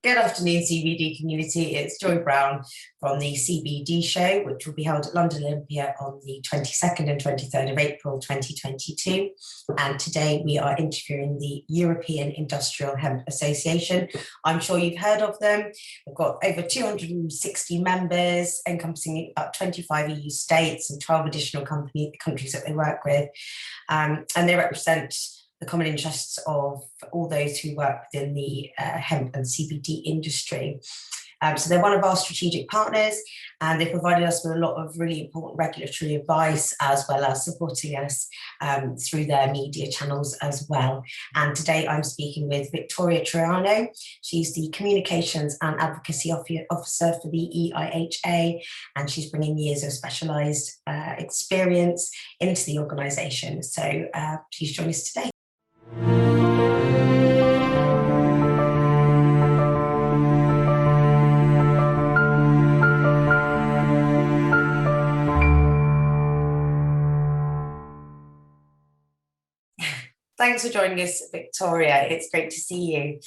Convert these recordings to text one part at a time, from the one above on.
Good afternoon, CBD community. It's Joy Brown from the CBD Show, which will be held at London Olympia on the 22nd and 23rd of April 2022. And today we are interviewing the European Industrial Hemp Association. I'm sure you've heard of them. We've got over 260 members, encompassing about 25 EU states and 12 additional countries that they work with. And they represent the common interests of all those who work within the hemp and CBD industry. So they're one of our strategic partners, and they provided us with a lot of really important regulatory advice, as well as supporting us through their media channels as well. And today I'm speaking with Victoria Triano. She's the Communications and Advocacy Officer for the EIHA, and she's bringing years of specialised experience into the organisation. So please join us today. Thanks for joining us, Victoria. It's great to see you.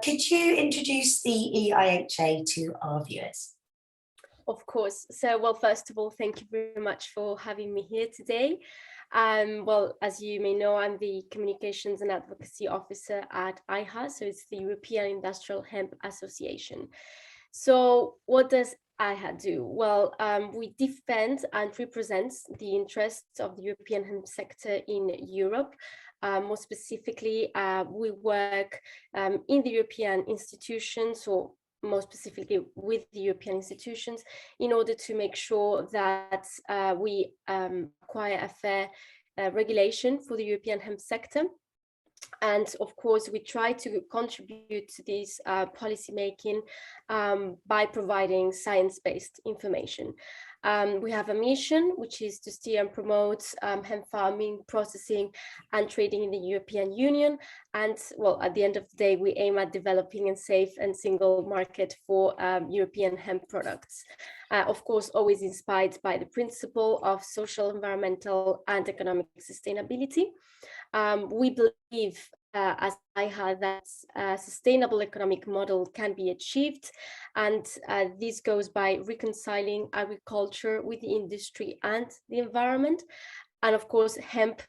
Could you introduce the EIHA to our viewers? Of course. So, well, first of all, thank you very much for having me here today. Well, as you may know, I'm the Communications and Advocacy Officer at EIHA, so it's the European Industrial Hemp Association. So what does EIHA do? Well, we defend and represent the interests of the European hemp sector in Europe. More specifically, we work in the European institutions, or more specifically with the European institutions, in order to make sure that we acquire a fair regulation for the European hemp sector. And of course, we try to contribute to this policy making by providing science-based information. We have a mission, which is to steer and promote hemp farming, processing and trading in the European Union. And well, at the end of the day, we aim at developing a safe and single market for European hemp products. Of course, always inspired by the principle of social, environmental and economic sustainability. We believe as EIHA that a sustainable economic model can be achieved, and this goes by reconciling agriculture with the industry and the environment. And of course, hemp,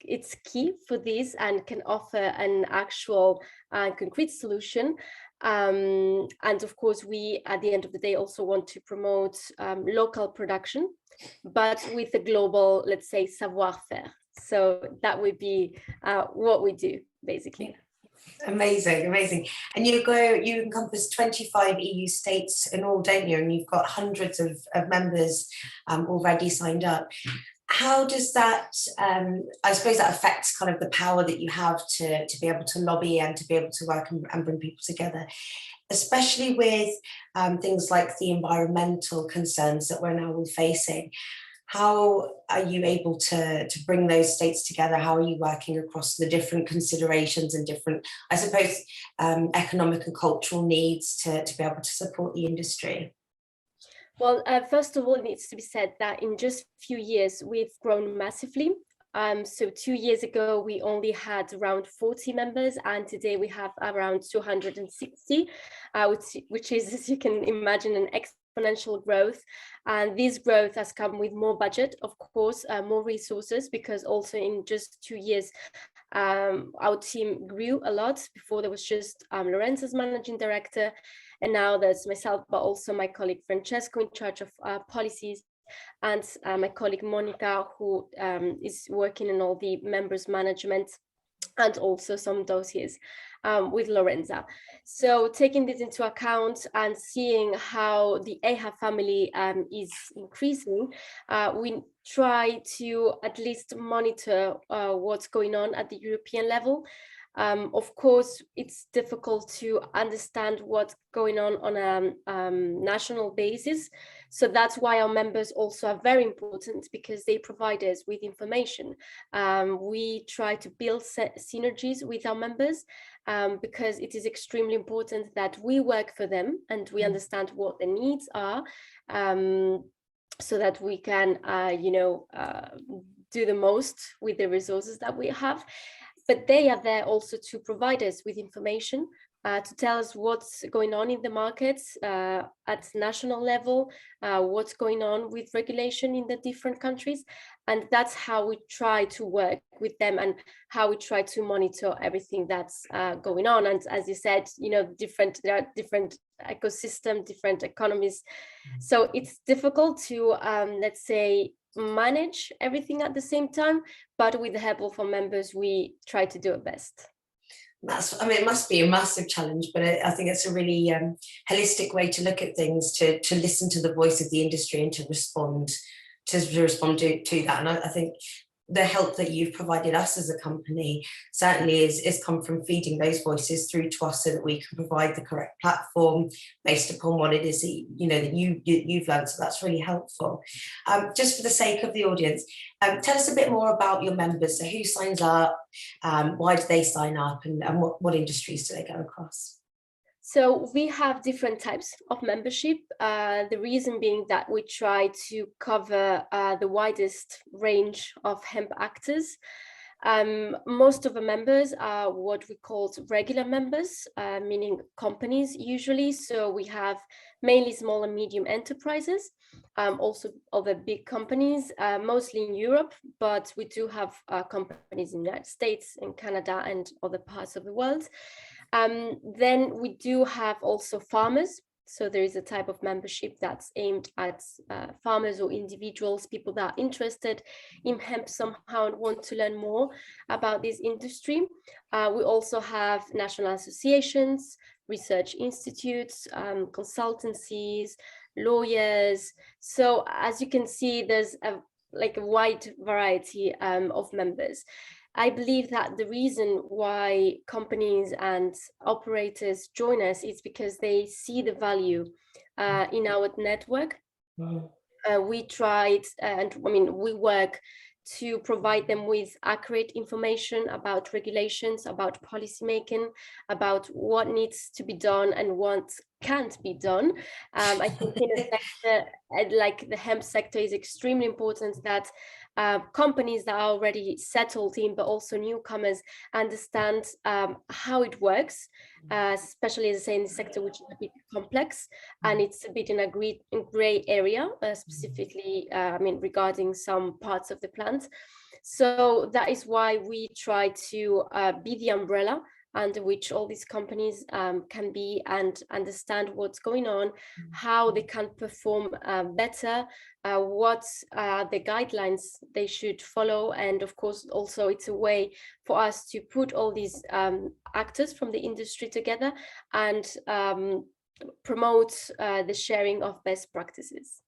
it's key for this and can offer an actual concrete solution. And of course, we, at the end of the day, also want to promote local production, but with a global, let's say, savoir-faire. So that would be what we do, basically. Amazing, amazing. And you encompass 25 EU states in all, don't you? And you've got hundreds of members already signed up. How does that, I suppose that affects kind of the power that you have to be able to lobby and to be able to work and bring people together, especially with things like the environmental concerns that we're now all facing? How are you able to bring those states together? How are you working across the different considerations and different, I suppose, economic and cultural needs to be able to support the industry? Well, first of all, it needs to be said that in just a few years, we've grown massively. So 2 years ago, we only had around 40 members, and today we have around 260, which is, as you can imagine, an exponential growth. And this growth has come with more budget, of course, more resources, because also in just 2 years, our team grew a lot. Before there was just Lorenzo as managing director, and now there's myself, but also my colleague Francesco in charge of policies, and my colleague Monica, who is working in all the members management and also some dossiers with Lorenza. So taking this into account and seeing how the EIHA family is increasing, we try to at least monitor what's going on at the European level. Of course, it's difficult to understand what's going on a national basis. So that's why our members also are very important, because they provide us with information. We try to build synergies with our members because it is extremely important that we work for them and we understand what their needs are, so that we can, do the most with the resources that we have. But they are there also to provide us with information, to tell us what's going on in the markets at national level, what's going on with regulation in the different countries. And that's how we try to work with them and how we try to monitor everything that's going on. And as you said, there are different ecosystems, different economies. So it's difficult to, let's say, manage everything at the same time, but with the help of our members, we try to do our best. It must be a massive challenge, but I think it's a really holistic way to look at things, to listen to the voice of the industry and to respond to that. And I think the help that you've provided us as a company certainly is come from feeding those voices through to us so that we can provide the correct platform based upon what it is that you've learned. So that's really helpful. Just for the sake of the audience, tell us a bit more about your members. So who signs up, why do they sign up, and what industries do they go across? So we have different types of membership. The reason being that we try to cover the widest range of hemp actors. Most of the members are what we call regular members, meaning companies usually. So we have mainly small and medium enterprises, also other big companies, mostly in Europe, but we do have companies in the United States, in Canada, and other parts of the world. Then we do have also farmers. So there is a type of membership that's aimed at farmers or individuals, people that are interested in hemp somehow and want to learn more about this industry. We also have national associations, research institutes, consultancies, lawyers. So as you can see, there's a wide variety of members. I believe that the reason why companies and operators join us is because they see the value in our network. We tried, we work to provide them with accurate information about regulations, about policymaking, about what needs to be done and what can't be done. I think in a sector like the hemp sector is extremely important that companies that are already settled in, but also newcomers, understand how it works, especially, as I say, in the sector, which is a bit complex and it's a bit in a gray area, specifically, regarding some parts of the plant. So that is why we try to be the umbrella under which all these companies can be and understand what's going on, how they can perform better, what are the guidelines they should follow. And of course, also it's a way for us to put all these actors from the industry together and promote the sharing of best practices.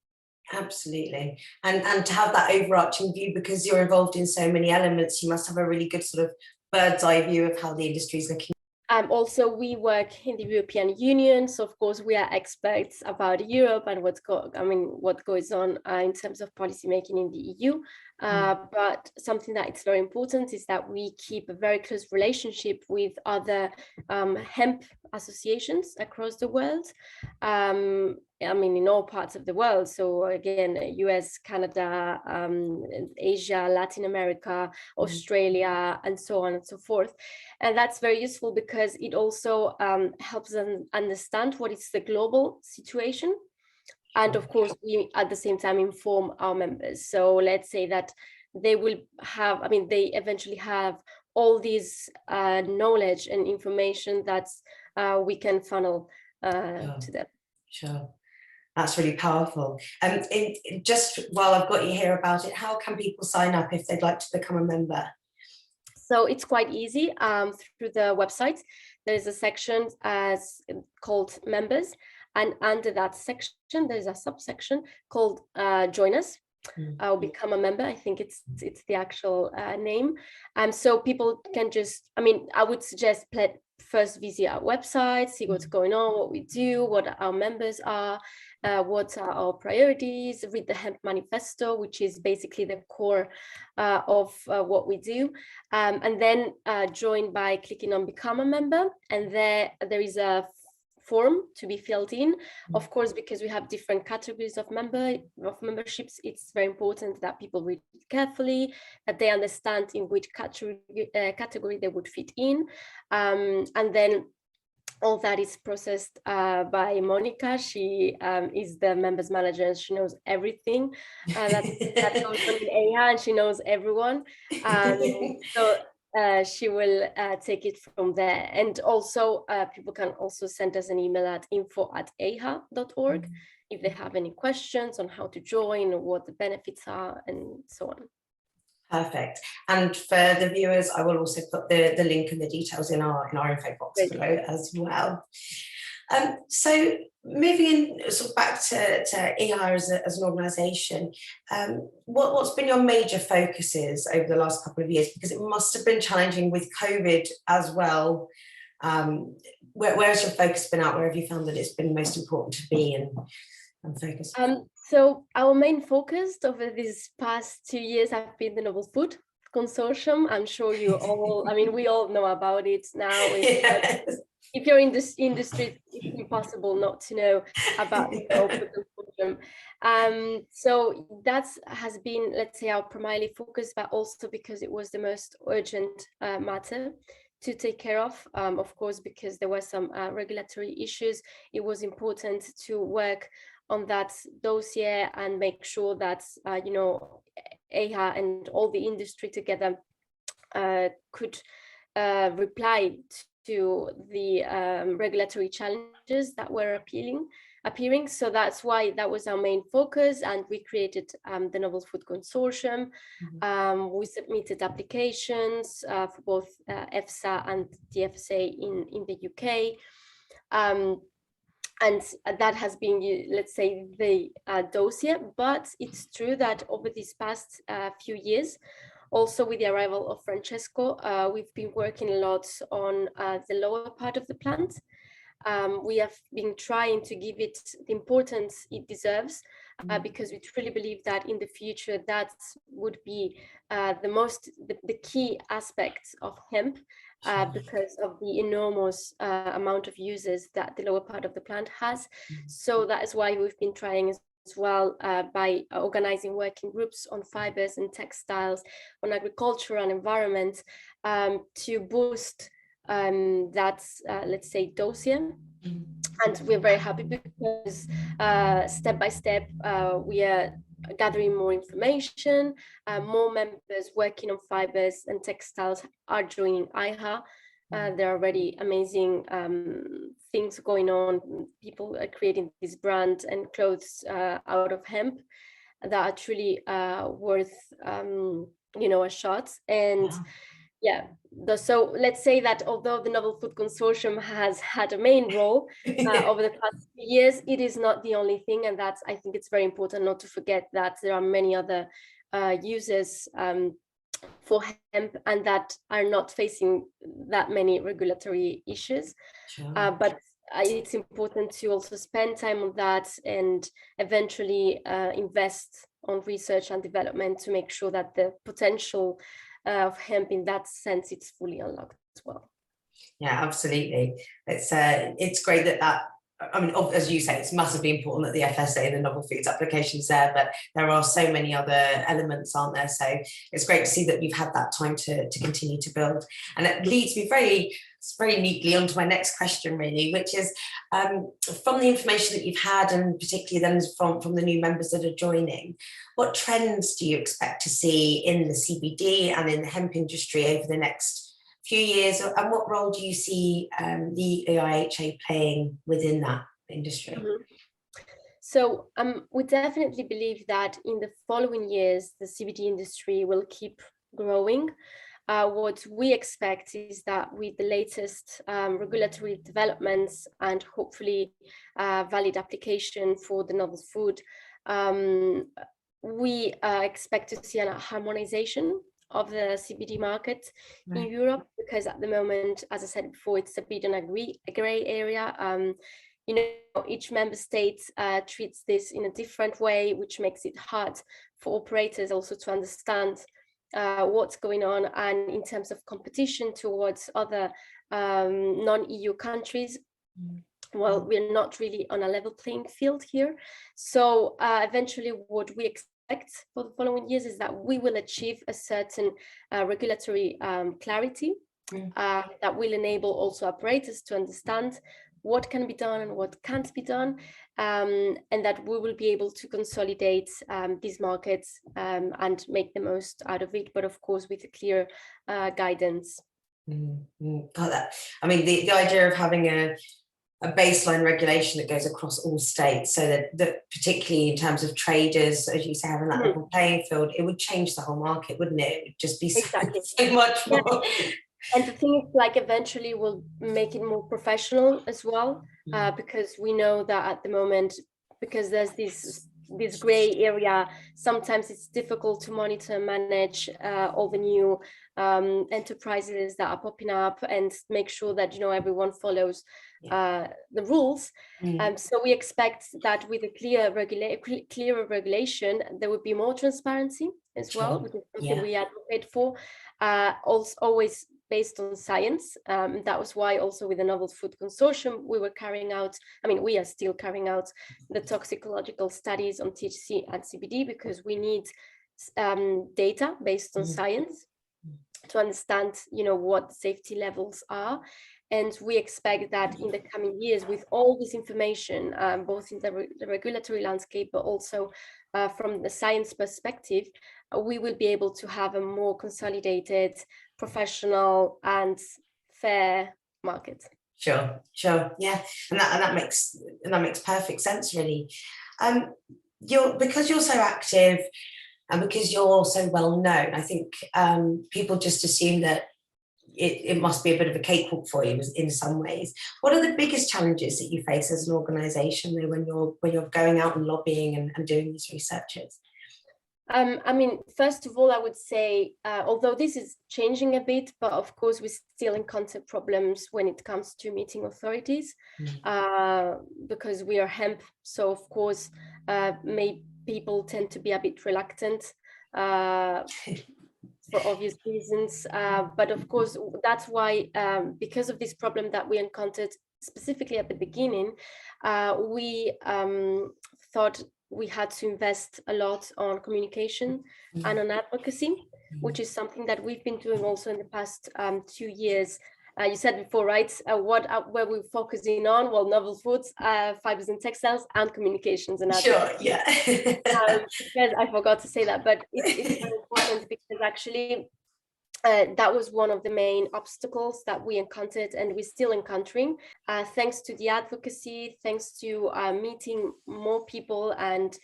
Absolutely. And to have that overarching view, because you're involved in so many elements, you must have a really good sort of bird's eye view of how the industry is looking. Also, we work in the European Union, so of course we are experts about Europe and what goes on in terms of policy making in the EU. But something that is very important is that we keep a very close relationship with other hemp associations across the world. In all parts of the world. So again, US, Canada, Asia, Latin America, Australia, and so on and so forth. And that's very useful because it also helps them understand what is the global situation. And of course, we at the same time inform our members. So let's say that they will have, they eventually have all this knowledge and information that we can funnel to them. Sure. That's really powerful. Just while I've got you here about it, how can people sign up if they'd like to become a member? So it's quite easy through the website. There's a section called members, and under that section there's a subsection called join us. I'll become a member. I think it's the actual name. So people can just, I would suggest first visit our website, see what's going on, what we do, what our members are, what are our priorities, read the Hemp Manifesto, which is basically the core of what we do, and then join by clicking on become a member. And there is a form to be filled in. Of course, because we have different categories of memberships, it's very important that people read it carefully, that they understand in which category they would fit in, and then all that is processed by Monica. She is the members manager and she knows everything that goes on in EIHA, and she knows everyone. So she will take it from there. And also people can also send us an email at info@eiha.org if they have any questions on how to join or what the benefits are and so on. Perfect. And for the viewers, I will also put the link and the details in our info box below as well. So moving in sort of back to EIHA as an organisation, what's been your major focuses over the last couple of years? Because it must have been challenging with COVID as well. Where has your focus been at? Where have you found that it's been most important to be and focus? So our main focus over these past 2 years have been the Novel Food Consortium. I'm sure you all, I mean, we all know about it now. Yes. If you're in this industry, it's impossible not to know about the Novel Food Consortium. So that has been, let's say, our primarily focus, but also because it was the most urgent matter to take care of course, because there were some regulatory issues. It was important to work on that dossier and make sure that EIHA and all the industry together could reply to the regulatory challenges that were appearing. So that's why that was our main focus, and we created the Novel Food Consortium. We submitted applications for both EFSA and the FSA in the UK. And that has been, let's say, the dossier. But it's true that over these past few years, also with the arrival of Francesco, we've been working a lot on the lower part of the plant. We have been trying to give it the importance it deserves, because we truly believe that in the future that would be the key aspect of hemp, because of the enormous amount of uses that the lower part of the plant has. So that is why we've been trying as well by organizing working groups on fibers and textiles, on agriculture and environment, to boost that, let's say, dossier. And we're very happy because step by step we are gathering more information, more members working on fibers and textiles are joining EIHA. There are already amazing things going on. People are creating these brands and clothes out of hemp that are truly worth a shot. And so let's say that although the Novel Food Consortium has had a main role over the past few years, it is not the only thing. And that's, I think it's very important not to forget that there are many other users for hemp and that are not facing that many regulatory issues. But it's important to also spend time on that and eventually invest on research and development to make sure that the potential of hemp in that sense it's fully unlocked as well. Yeah, absolutely. It's great that I mean, as you say, it's massively important that the FSA and the novel foods application's there, but there are so many other elements, aren't there? So it's great to see that you've had that time to continue to build. And it leads me very neatly onto my next question, really, which is from the information that you've had, and particularly then from the new members that are joining, what trends do you expect to see in the CBD and in the hemp industry over the next few years, and what role do you see the EIHA playing within that industry? So we definitely believe that in the following years, the CBD industry will keep growing. What we expect is that with the latest regulatory developments and hopefully valid application for the novel food, we expect to see a harmonization of the CBD market in Europe, because at the moment, as I said before, it's a bit in a grey area. Each member state treats this in a different way, which makes it hard for operators also to understand what's going on. And in terms of competition towards other non-EU countries, well, we're not really on a level playing field here. So eventually what we expect for the following years is that we will achieve a certain regulatory clarity that will enable also operators to understand what can be done and what can't be done, and that we will be able to consolidate these markets and make the most out of it, but of course with a clear guidance. Got that. I mean, the idea of having a baseline regulation that goes across all states, so that particularly in terms of traders, as you say, having that level playing field, it would change the whole market, wouldn't it? It would just be so much more. And the thing is, like, eventually we'll make it more professional as well, because we know that at the moment, because there's this gray area, sometimes it's difficult to monitor and manage all the new enterprises that are popping up and make sure that, you know, everyone follows the rules. So we expect that with a clearer regulation, there would be more transparency as well, which is something we advocate for, also always based on science. That was why also with the Novel Food Consortium, we are still carrying out the toxicological studies on THC and CBD, because we need data based on science to understand, you know, what safety levels are. And we expect that in the coming years, with all this information, both in the regulatory landscape, but also from the science perspective, we will be able to have a more consolidated, professional and fair market. Sure, yeah, and that makes perfect sense, really. Because you're so active and because you're so well known, I think people just assume that it must be a bit of a cakewalk for you in some ways. What are the biggest challenges that you face as an organisation when you're going out and lobbying and doing these researches? I mean, first of all, I would say, although this is changing a bit, but of course we still encounter problems when it comes to meeting authorities, because we are hemp. So of course, people tend to be a bit reluctant for obvious reasons. But of course, that's why, because of this problem that we encountered specifically at the beginning, we thought we had to invest a lot on communication and on advocacy, which is something that we've been doing also in the past 2 years. You said before, right? Where we're focusing on? Well, novel foods, fibers and textiles, and communications and advocacy. Sure, yeah. Because I forgot to say that, but it's very important, because actually that was one of the main obstacles that we encountered, and we're still encountering. Thanks to the advocacy, thanks to meeting more people and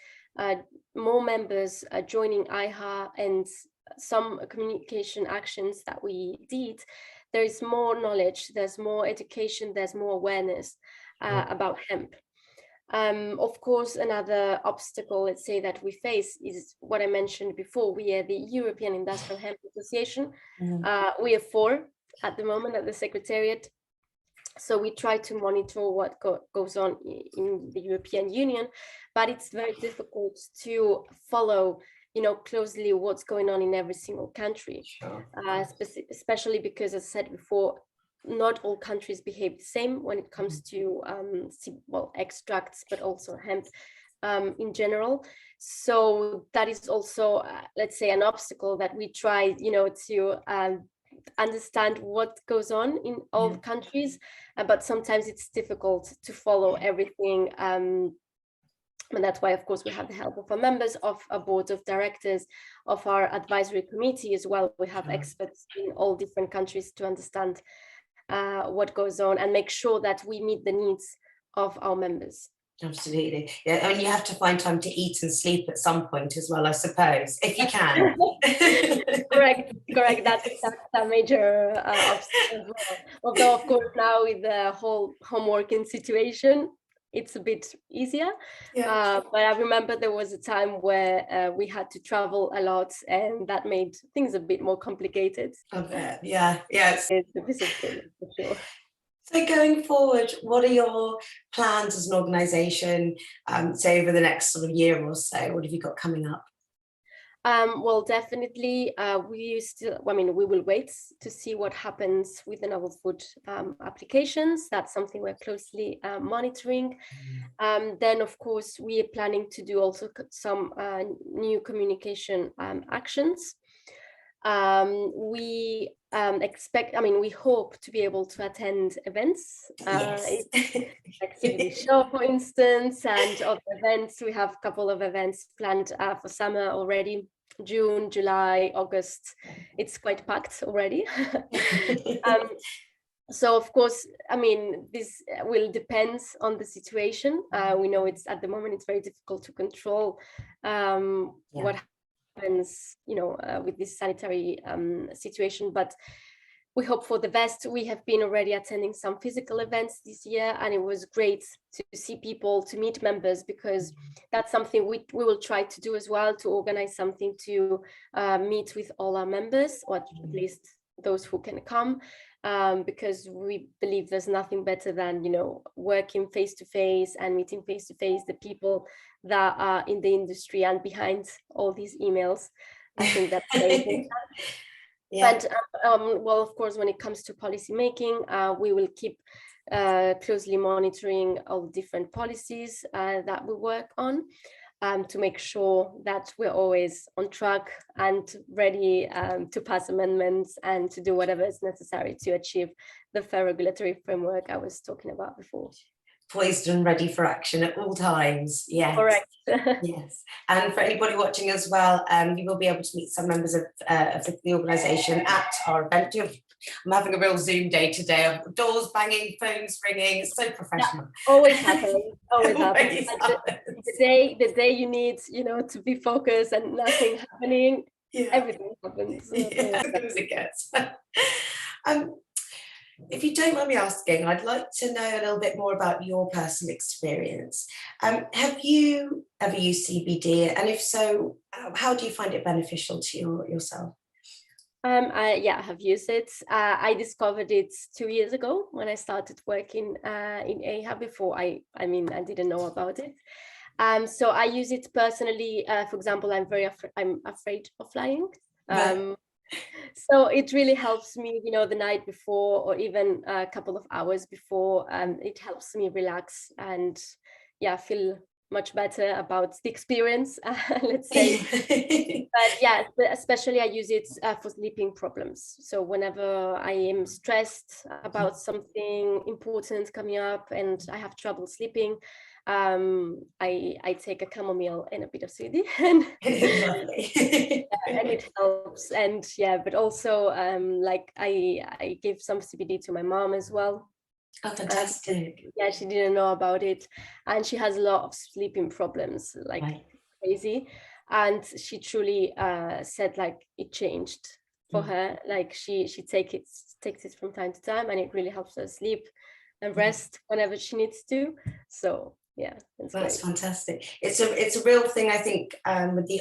more members joining EIHA, and some communication actions that we did, there is more knowledge, there's more education, there's more awareness about hemp. Of course, another obstacle, let's say, that we face is what I mentioned before. We are the European Industrial Hemp Association. We are 4 at the moment at the Secretariat. So we try to monitor what goes on in the European Union, but it's very difficult to follow, you know, closely what's going on in every single country, especially because, as I said before, not all countries behave the same when it comes to extracts, but also hemp in general. So that is also, let's say, an obstacle that we try, you know, to understand what goes on in all countries, but sometimes it's difficult to follow everything. And that's why, of course, we have the help of our members, of our board of directors, of our advisory committee as well. We have experts in all different countries to understand what goes on and make sure that we meet the needs of our members. Absolutely. Yeah, I mean, you have to find time to eat and sleep at some point as well, I suppose, if you can. Correct. That's a major obstacle as well. Although, of course, now with the whole home working situation, it's a bit easier. But I remember there was a time where we had to travel a lot, and that made things a bit more complicated. Okay. Yeah. Yes. It's a discipline for sure. So going forward, what are your plans as an organisation, say over the next sort of year or so? What have you got coming up? Well, definitely, we will wait to see what happens with the novel food applications. That's something we're closely monitoring. Then, of course, we are planning to do also some new communication actions. We we hope to be able to attend events, Yes. like CBD Show, for instance, and other events. We have a couple of events planned for summer already, June, July, August. It's quite packed already. So of course, this will depend on the situation. We know it's at the moment it's very difficult to control what happens, with this sanitary situation, but we hope for the best. We have been already attending some physical events this year, and it was great to see people, to meet members, because that's something we will try to do as well, to organize something to meet with all our members, or at least those who can come. Because we believe there's nothing better than, working face to face and meeting face to face the people that are in the industry and behind all these emails. I think that's very important. Yeah. But well, of course, when it comes to policy making, we will keep closely monitoring all the different policies that we work on. To make sure that we're always on track and ready to pass amendments and to do whatever is necessary to achieve the fair regulatory framework I was talking about before. Poised and ready for action at all times. Yes. Correct. Yes. And for anybody watching as well, you will be able to meet some members of the organisation at our event. I'm having a real Zoom day today. Doors banging, phones ringing. It's so professional. Yeah, always happens. Always happens. The day you need, to be focused and nothing happening, everything happens. Yeah, as it gets. If you don't mind me asking, I'd like to know a little bit more about your personal experience. Have you ever used CBD? And if so, how do you find it beneficial to yourself? I have used it. I discovered it 2 years ago when I started working in EIHA. Before I didn't know about it. So I use it personally. For example, I'm afraid of flying. So it really helps me, the night before, or even a couple of hours before. It helps me relax and feel much better about the experience, let's say. But especially I use it for sleeping problems. So whenever I am stressed about something important coming up and I have trouble sleeping, I take a chamomile and a bit of CBD, and it helps. And but also I give some CBD to my mom as well. Oh, fantastic. She didn't know about it, and she has a lot of sleeping problems, crazy. And she truly said it changed for her. She takes it from time to time, and it really helps her sleep and rest whenever she needs to. So that's fantastic. It's a real thing, I think, with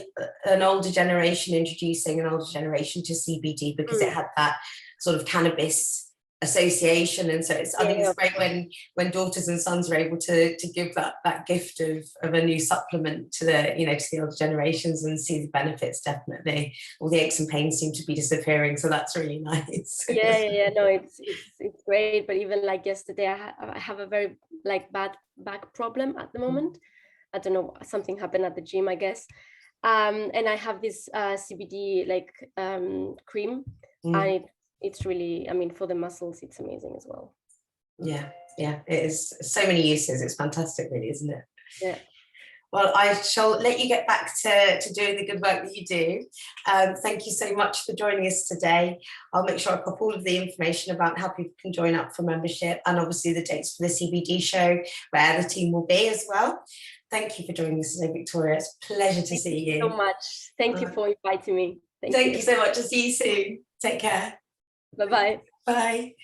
an older generation introducing an older generation to CBD, because it had that sort of cannabis association, and so I think it's great when daughters and sons are able to give that gift of a new supplement to the older generations and see the benefits. Definitely, all the aches and pains seem to be disappearing, so that's really nice. No, it's great. But even yesterday, I have a very bad back problem at the moment. I don't know, something happened at the gym, I guess. And I have this CBD cream, and it's really, for the muscles, it's amazing as well. Yeah, it is. So many uses. It's fantastic, really, isn't it? Yeah. Well, I shall let you get back to doing the good work that you do. Thank you so much for joining us today. I'll make sure I pop all of the information about how people can join up for membership, and obviously the dates for the CBD show, where the team will be as well. Thank you for joining us today, Victoria. It's a pleasure to see you. Thank you so much. Thank you for inviting me. Thank you so much. I'll see you soon. Take care. Bye-bye. Bye.